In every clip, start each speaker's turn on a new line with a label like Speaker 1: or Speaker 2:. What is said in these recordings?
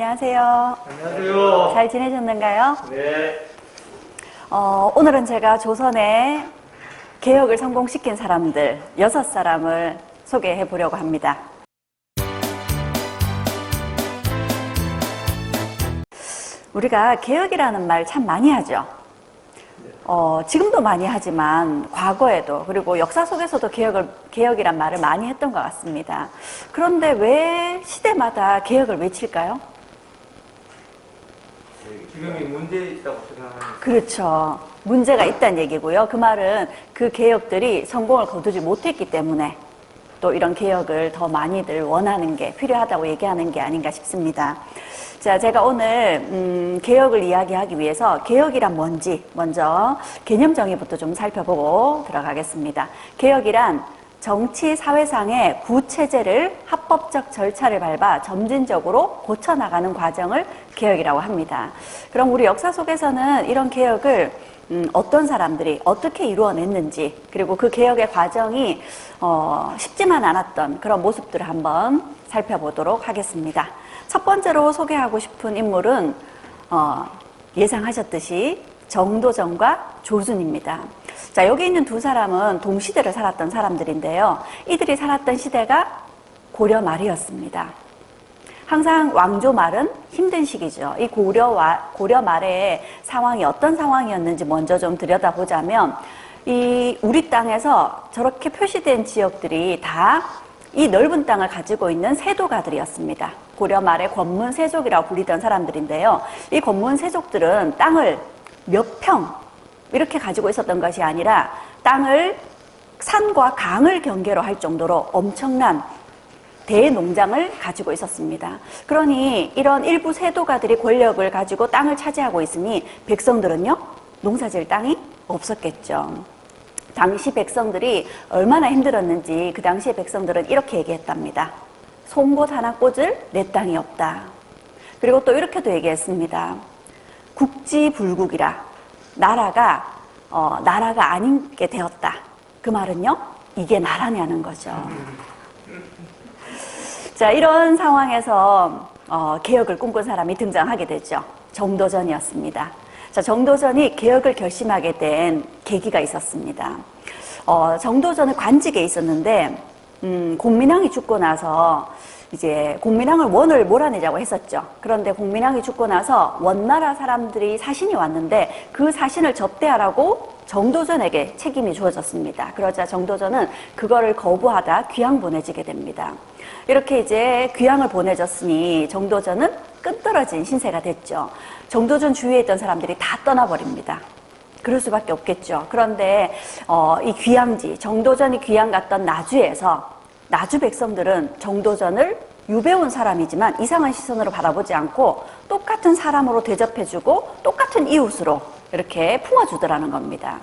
Speaker 1: 안녕하세요.
Speaker 2: 안녕하세요.
Speaker 1: 잘 지내셨는가요?
Speaker 2: 네.
Speaker 1: 오늘은 제가 조선의 개혁을 성공시킨 사람들 6사람을 소개해 보려고 합니다. 우리가 개혁이라는 말 참 많이 하죠. 지금도 많이 하지만 과거에도 그리고 역사 속에서도 개혁이란 말을 많이 했던 것 같습니다. 그런데 왜 시대마다 개혁을 외칠까요?
Speaker 2: 지금이 문제 있다고 생각하는.
Speaker 1: 그렇죠. 문제가 있다는 얘기고요. 그 말은 그 개혁들이 성공을 거두지 못했기 때문에 또 이런 개혁을 더 많이들 원하는 게 필요하다고 얘기하는 게 아닌가 싶습니다. 자, 제가 오늘 개혁을 이야기하기 위해서 개혁이란 뭔지 먼저 개념 정의부터 좀 살펴보고 들어가겠습니다. 개혁이란 정치, 사회상의 구체제를 합법적 절차를 밟아 점진적으로 고쳐나가는 과정을 개혁이라고 합니다. 그럼 우리 역사 속에서는 이런 개혁을 어떤 사람들이 어떻게 이루어냈는지 그리고 그 개혁의 과정이 쉽지만 않았던 그런 모습들을 한번 살펴보도록 하겠습니다. 첫 번째로 소개하고 싶은 인물은 예상하셨듯이 정도전과 조준입니다. 자, 여기 있는 두 사람은 동시대를 살았던 사람들인데요. 이들이 살았던 시대가 고려 말이었습니다. 항상 왕조 말은 힘든 시기죠. 이 고려 말의 상황이 어떤 상황이었는지 먼저 좀 들여다보자면 우리 땅에서 저렇게 표시된 지역들이 다 이 넓은 땅을 가지고 있는 세도가들이었습니다. 고려 말의 권문세족이라고 불리던 사람들인데요. 이 권문세족들은 땅을 몇 평 이렇게 가지고 있었던 것이 아니라 땅을 산과 강을 경계로 할 정도로 엄청난 대농장을 가지고 있었습니다. 그러니 이런 일부 세도가들이 권력을 가지고 땅을 차지하고 있으니 백성들은요, 농사질 땅이 없었겠죠. 당시 백성들이 얼마나 힘들었는지 그 당시의 백성들은 이렇게 얘기했답니다. 송곳 하나 꽂을 내 땅이 없다. 그리고 또 이렇게도 얘기했습니다. 국지불국이라 나라가 아닌 게 되었다. 그 말은요, 이게 나라냐는 거죠. 자, 이런 상황에서 개혁을 꿈꾼 사람이 등장하게 되죠. 정도전이었습니다. 자, 정도전이 개혁을 결심하게 된 계기가 있었습니다. 정도전은 관직에 있었는데 공민왕이 죽고 나서 이제 공민왕을 원을 몰아내자고 했었죠. 그런데 공민왕이 죽고 나서 원나라 사람들이 사신이 왔는데 그 사신을 접대하라고 정도전에게 책임이 주어졌습니다. 그러자 정도전은 그거를 거부하다 귀양 보내지게 됩니다. 이렇게 이제 귀양을 보내졌으니 정도전은 끈떨어진 신세가 됐죠. 정도전 주위에 있던 사람들이 다 떠나버립니다. 그럴 수밖에 없겠죠. 그런데 이 귀양지, 정도전이 귀양 갔던 나주에서 나주 백성들은 정도전을 유배온 사람이지만 이상한 시선으로 바라보지 않고 똑같은 사람으로 대접해주고 똑같은 이웃으로 이렇게 품어주더라는 겁니다.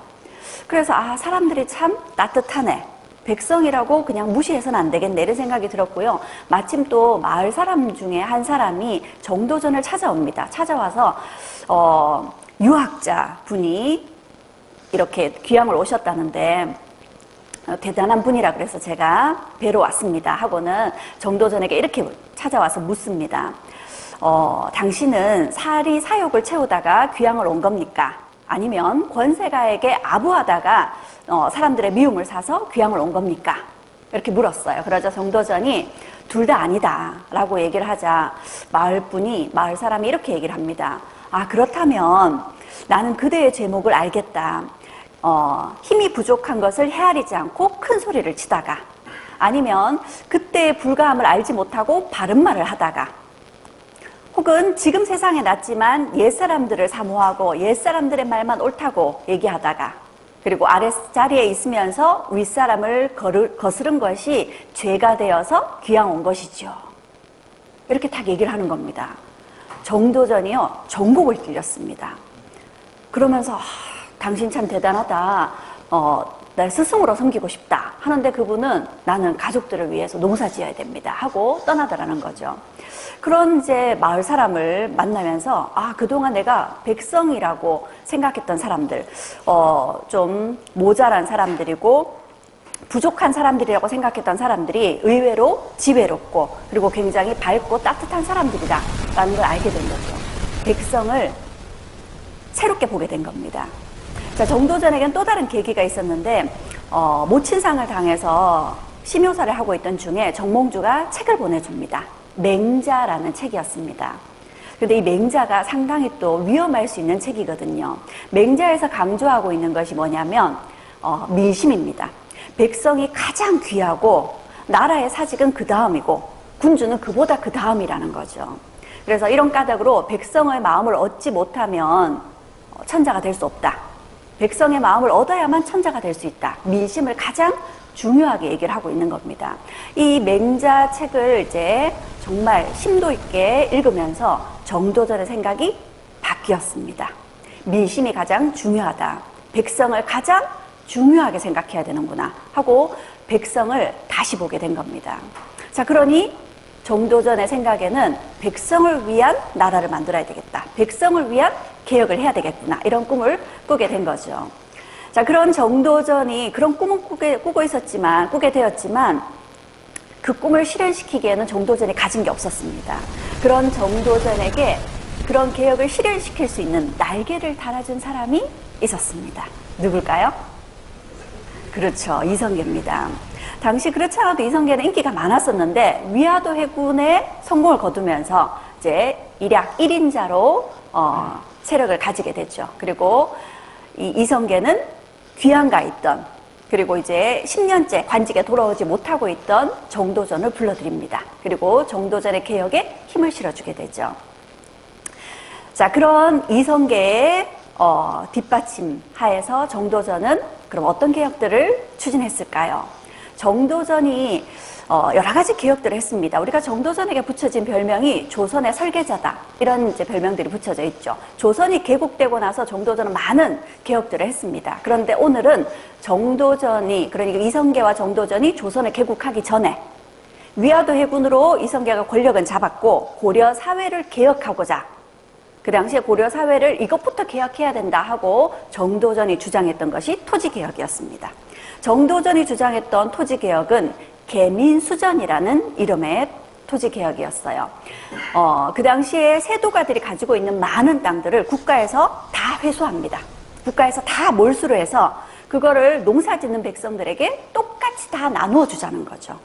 Speaker 1: 그래서 사람들이 참 따뜻하네. 백성이라고 그냥 무시해서는 안 되겠네 이런 생각이 들었고요. 마침 또 마을 사람 중에 한 사람이 정도전을 찾아옵니다. 찾아와서 유학자 분이 이렇게 귀양을 오셨다는데 대단한 분이라 그래서 제가 뵈러 왔습니다 하고는 정도전에게 이렇게 찾아와서 묻습니다. 당신은 사리 사욕을 채우다가 귀양을 온 겁니까? 아니면 권세가에게 아부하다가 사람들의 미움을 사서 귀양을 온 겁니까? 이렇게 물었어요. 그러자 정도전이 둘 다 아니다 라고 얘기를 하자 마을 사람이 이렇게 얘기를 합니다. 그렇다면 나는 그대의 제목을 알겠다. 힘이 부족한 것을 헤아리지 않고 큰 소리를 치다가 아니면 그때의 불가함을 알지 못하고 바른 말을 하다가 혹은 지금 세상에 났지만 옛사람들을 사모하고 옛사람들의 말만 옳다고 얘기하다가 그리고 아랫자리에 있으면서 윗사람을 거스른 것이 죄가 되어서 귀양 온 것이죠. 이렇게 딱 얘기를 하는 겁니다. 정도전이요, 전곡을 찔렸습니다. 그러면서 당신 참 대단하다. 날 스승으로 섬기고 싶다. 하는데 그분은 나는 가족들을 위해서 농사 지어야 됩니다. 하고 떠나더라는 거죠. 그런 이제 마을 사람을 만나면서 그동안 내가 백성이라고 생각했던 사람들, 좀 모자란 사람들이고 부족한 사람들이라고 생각했던 사람들이 의외로 지혜롭고 그리고 굉장히 밝고 따뜻한 사람들이다라는 걸 알게 된 거죠. 백성을 새롭게 보게 된 겁니다. 자, 정도전에겐 또 다른 계기가 있었는데 모친상을 당해서 심효사를 하고 있던 중에 정몽주가 책을 보내줍니다. 맹자라는 책이었습니다. 근데 이 맹자가 상당히 또 위험할 수 있는 책이거든요. 맹자에서 강조하고 있는 것이 뭐냐면 민심입니다. 백성이 가장 귀하고 나라의 사직은 그 다음이고 군주는 그보다 그 다음이라는 거죠. 그래서 이런 까닭으로 백성의 마음을 얻지 못하면 천자가 될 수 없다. 백성의 마음을 얻어야만 천자가 될 수 있다. 민심을 가장 중요하게 얘기를 하고 있는 겁니다. 이 맹자 책을 이제 정말 심도 있게 읽으면서 정도전의 생각이 바뀌었습니다. 민심이 가장 중요하다. 백성을 가장 중요하게 생각해야 되는구나 하고 백성을 다시 보게 된 겁니다. 자, 그러니 정도전의 생각에는 백성을 위한 나라를 만들어야 되겠다. 백성을 위한 개혁을 해야 되겠구나. 이런 꿈을 꾸게 된 거죠. 자, 그런 정도전이 그런 꿈은 꾸게 되었지만 그 꿈을 실현시키기에는 정도전이 가진 게 없었습니다. 그런 정도전에게 그런 개혁을 실현시킬 수 있는 날개를 달아준 사람이 있었습니다. 누굴까요? 그렇죠. 이성계입니다. 당시 그렇지 않아도 이성계는 인기가 많았었는데 위화도 해군에 성공을 거두면서 이제 일약 1인자로 세력을 가지게 됐죠. 그리고 이 이성계는 귀양가 있던 그리고 이제 10년째 관직에 돌아오지 못하고 있던 정도전을 불러들입니다. 그리고 정도전의 개혁에 힘을 실어주게 되죠. 자, 그런 이성계의 뒷받침 하에서 정도전은 그럼 어떤 개혁들을 추진했을까요? 정도전이 여러 가지 개혁들을 했습니다. 우리가 정도전에게 붙여진 별명이 조선의 설계자다. 이런 이제 별명들이 붙여져 있죠. 조선이 개국되고 나서 정도전은 많은 개혁들을 했습니다. 그런데 오늘은 정도전이, 그러니까 이성계와 정도전이 조선을 개국하기 전에 위화도 해군으로 이성계가 권력은 잡았고 고려 사회를 개혁하고자 그 당시에 고려 사회를 이것부터 개혁해야 된다 하고 정도전이 주장했던 것이 토지개혁이었습니다. 정도전이 주장했던 토지개혁은 계민수전이라는 이름의 토지개혁이었어요. 그 당시에 세도가들이 가지고 있는 많은 땅들을 국가에서 다 회수합니다. 국가에서 다 몰수를 해서 그거를 농사 짓는 백성들에게 똑같이 다 나누어 주자는 거죠.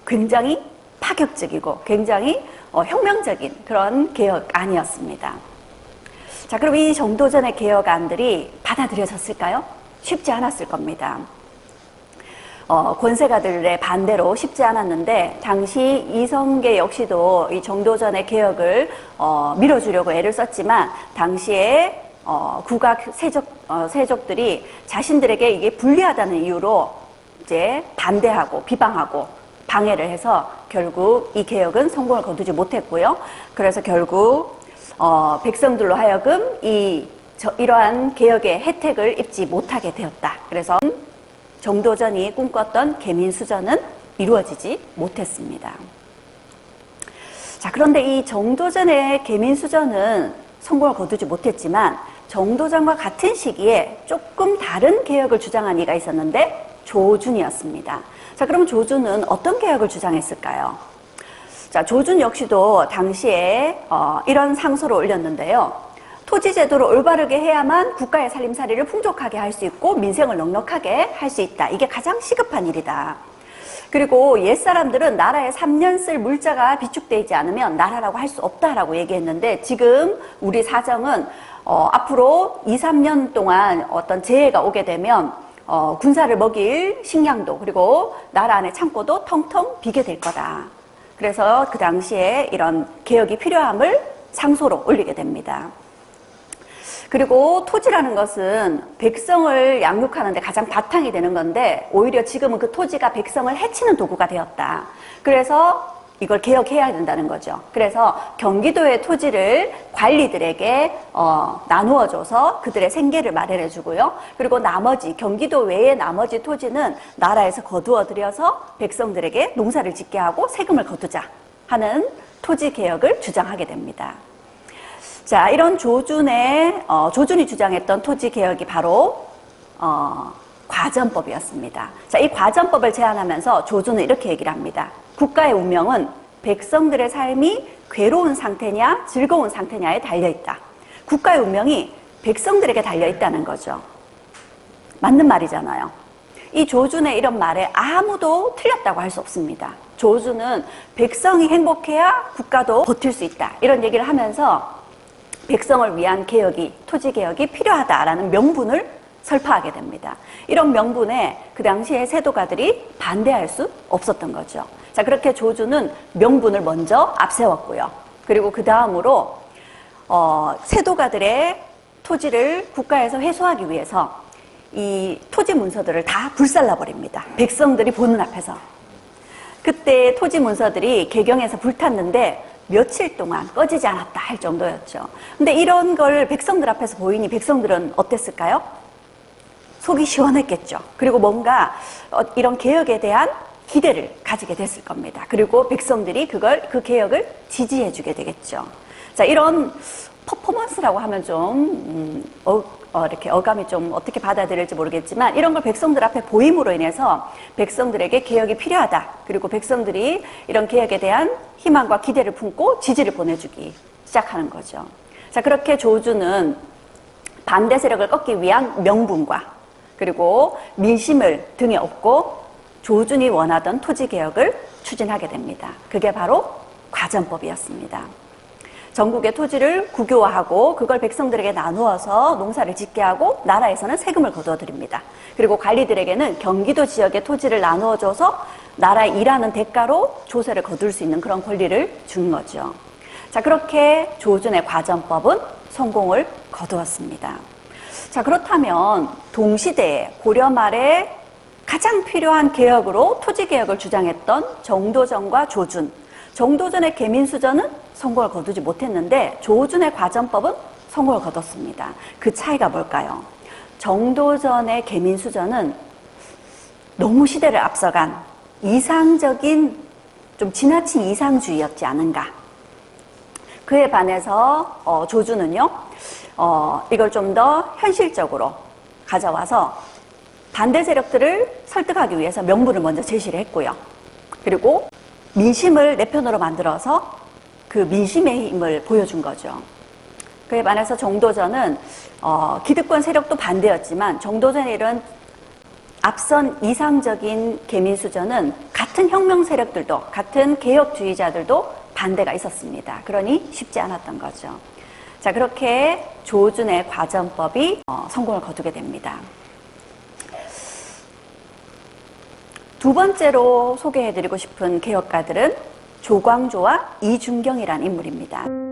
Speaker 1: 굉장히 파격적이고 굉장히 혁명적인 그런 개혁안이었습니다. 자, 그럼 이 정도전의 개혁안들이 받아들여졌을까요? 쉽지 않았을 겁니다. 권세가들의 반대로 쉽지 않았는데 당시 이성계 역시도 이 정도전의 개혁을 밀어주려고 애를 썼지만 당시에 국악 세족들이 자신들에게 이게 불리하다는 이유로 이제 반대하고 비방하고 방해를 해서 결국 이 개혁은 성공을 거두지 못했고요. 그래서 결국 백성들로 하여금 이러한 개혁의 혜택을 입지 못하게 되었다. 그래서 정도전이 꿈꿨던 계민수전은 이루어지지 못했습니다. 자, 그런데 이 정도전의 계민수전은 성공을 거두지 못했지만 정도전과 같은 시기에 조금 다른 개혁을 주장한 이가 있었는데 조준이었습니다. 자, 그럼 조준은 어떤 개혁을 주장했을까요? 자, 조준 역시도 당시에 이런 상소를 올렸는데요. 토지제도를 올바르게 해야만 국가의 살림살이를 풍족하게 할 수 있고 민생을 넉넉하게 할 수 있다. 이게 가장 시급한 일이다. 그리고 옛사람들은 나라에 3년 쓸 물자가 비축되지 않으면 나라라고 할 수 없다라고 얘기했는데 지금 우리 사정은 앞으로 2, 3년 동안 어떤 재해가 오게 되면 군사를 먹일 식량도 그리고 나라 안의 창고도 텅텅 비게 될 거다. 그래서 그 당시에 이런 개혁이 필요함을 상소로 올리게 됩니다. 그리고 토지라는 것은 백성을 양육하는 데 가장 바탕이 되는 건데 오히려 지금은 그 토지가 백성을 해치는 도구가 되었다. 그래서 이걸 개혁해야 된다는 거죠. 그래서 경기도의 토지를 관리들에게 나누어줘서 그들의 생계를 마련해 주고요. 그리고 나머지 경기도 외의 나머지 토지는 나라에서 거두어 들여서 백성들에게 농사를 짓게 하고 세금을 거두자 하는 토지 개혁을 주장하게 됩니다. 자, 이런 조준이 주장했던 토지 개혁이 바로 과전법이었습니다. 자, 이 과전법을 제안하면서 조주는 이렇게 얘기를 합니다. 국가의 운명은 백성들의 삶이 괴로운 상태냐 즐거운 상태냐에 달려있다. 국가의 운명이 백성들에게 달려있다는 거죠. 맞는 말이잖아요. 이 조준의 이런 말에 아무도 틀렸다고 할 수 없습니다. 조준은 백성이 행복해야 국가도 버틸 수 있다. 이런 얘기를 하면서 백성을 위한 개혁이, 토지개혁이 필요하다라는 명분을 설파하게 됩니다. 이런 명분에 그 당시에 세도가들이 반대할 수 없었던 거죠. 자, 그렇게 조주는 명분을 먼저 앞세웠고요. 그리고 그 다음으로 세도가들의 토지를 국가에서 회수하기 위해서 이 토지 문서들을 다 불살라 버립니다. 백성들이 보는 앞에서. 그때 토지 문서들이 개경에서 불탔는데 며칠 동안 꺼지지 않았다 할 정도였죠. 근데 이런 걸 백성들 앞에서 보이니 백성들은 어땠을까요? 속이 시원했겠죠. 그리고 뭔가 이런 개혁에 대한 기대를 가지게 됐을 겁니다. 그리고 백성들이 그 개혁을 지지해 주게 되겠죠. 자, 이런 퍼포먼스라고 하면 좀 이렇게 어감이 좀 어떻게 받아들일지 모르겠지만 이런 걸 백성들 앞에 보임으로 인해서 백성들에게 개혁이 필요하다. 그리고 백성들이 이런 개혁에 대한 희망과 기대를 품고 지지를 보내주기 시작하는 거죠. 자, 그렇게 조주는 반대 세력을 꺾기 위한 명분과 그리고 민심을 등에 업고 조준이 원하던 토지개혁을 추진하게 됩니다. 그게 바로 과전법이었습니다. 전국의 토지를 국유화하고 그걸 백성들에게 나누어서 농사를 짓게 하고 나라에서는 세금을 거둬들입니다. 그리고 관리들에게는 경기도 지역의 토지를 나누어줘서 나라에 일하는 대가로 조세를 거둘 수 있는 그런 권리를 준 거죠. 자, 그렇게 조준의 과전법은 성공을 거두었습니다. 자, 그렇다면 동시대에 고려 말에 가장 필요한 개혁으로 토지개혁을 주장했던 정도전과 조준. 정도전의 계민수전은 성공을 거두지 못했는데 조준의 과전법은 성공을 거뒀습니다. 그 차이가 뭘까요? 정도전의 계민수전은 너무 시대를 앞서간 이상적인 좀 지나친 이상주의였지 않은가. 그에 반해서 조준은요. 이걸 좀 더 현실적으로 가져와서 반대 세력들을 설득하기 위해서 명분을 먼저 제시를 했고요. 그리고 민심을 내 편으로 만들어서 그 민심의 힘을 보여준 거죠. 그에 반해서 정도전은 기득권 세력도 반대였지만 정도전의 이런 앞선 이상적인 계민수전은 같은 혁명 세력들도 같은 개혁주의자들도 반대가 있었습니다. 그러니 쉽지 않았던 거죠. 자, 그렇게 조준의 과전법이 성공을 거두게 됩니다. 두 번째로 소개해드리고 싶은 개혁가들은 조광조와 이준경이라는 인물입니다.